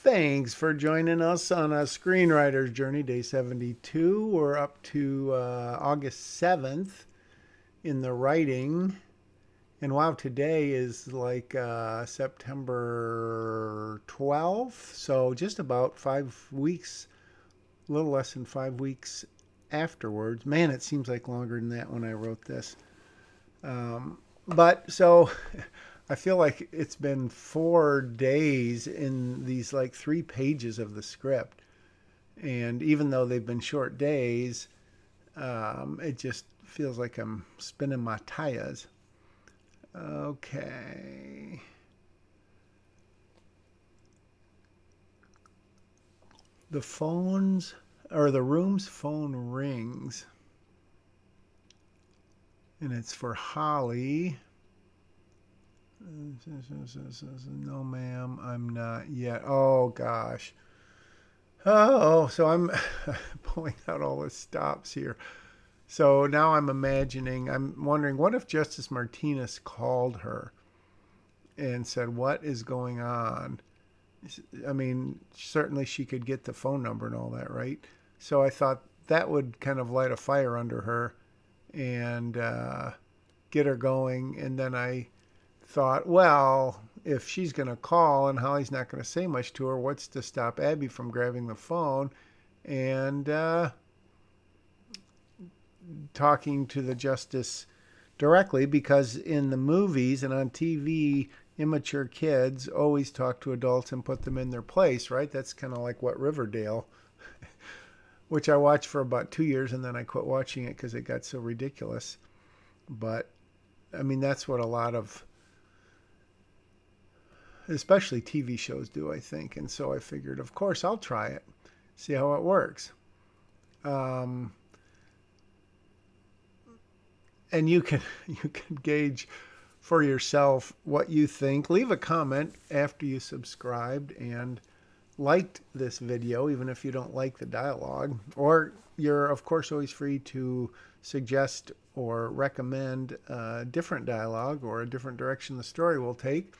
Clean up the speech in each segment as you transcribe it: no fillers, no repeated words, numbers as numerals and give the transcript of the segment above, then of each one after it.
Thanks for joining us on a screenwriter's journey, day 72. We're up to August 7th in the writing. And wow, today is like September 12th. So just about 5 weeks, a little less than 5 weeks afterwards. Man, it seems like longer than that when I wrote this. But so I feel like it's been 4 days in these like 3 pages of the script. And even though they've been short days, it just feels like I'm spinning my tires. Okay. The room's phone rings. And it's for Holly. No, ma'am, I'm not yet. Oh, gosh. Oh, so I'm pulling out all the stops here. So now I'm wondering, what if Justice Martinez called her and said, what is going on? I mean, certainly she could get the phone number and all that, right? So I thought that would kind of light a fire under her and get her going. And then I thought, well, if she's going to call and Holly's not going to say much to her, what's to stop Abby from grabbing the phone and talking to the justice directly? Because in the movies and on TV, immature kids always talk to adults and put them in their place, right? That's kind of like what Riverdale, which I watched for about 2 years and then I quit watching it because it got so ridiculous. But I mean, that's what a lot of especially TV shows do, I think. And so I figured, of course, I'll try it, see how it works. And you can you can gauge for yourself what you think. Leave a comment after you subscribed and liked this video, even if you don't like the dialogue. Or you're, of course, always free to suggest or recommend a different dialogue or a different direction the story will take.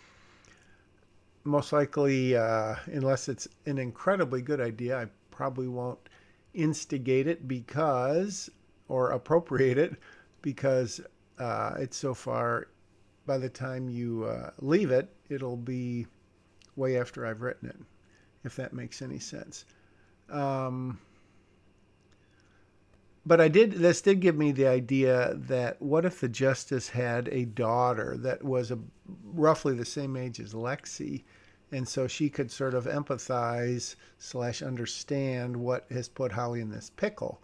Most likely, unless it's an incredibly good idea, I probably won't instigate it or appropriate it because it's so far, by the time you leave it, it'll be way after I've written it, if that makes any sense. But this did give me the idea that what if the justice had a daughter that was roughly the same age as Lexi, and so she could sort of empathize / understand what has put Holly in this pickle.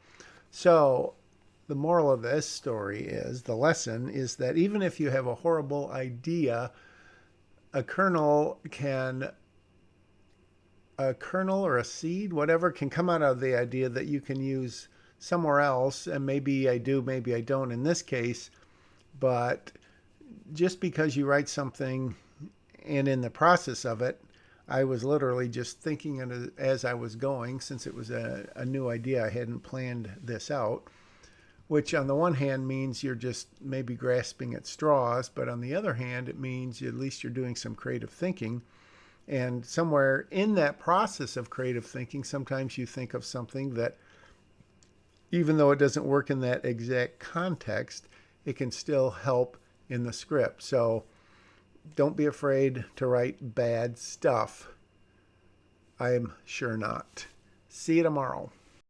So the moral of this story the lesson is that even if you have a horrible idea, a kernel or a seed, whatever, can come out of the idea that you can use somewhere else. And maybe I do, maybe I don't in this case. But just because you write something and in the process of it, I was literally just thinking it as I was going, since it was a new idea. I hadn't planned this out, which on the one hand means you're just maybe grasping at straws. But on the other hand, it means at least you're doing some creative thinking. And somewhere in that process of creative thinking, sometimes you think of something that, even though it doesn't work in that exact context, it can still help in the script. So don't be afraid to write bad stuff. I am sure not. See you tomorrow.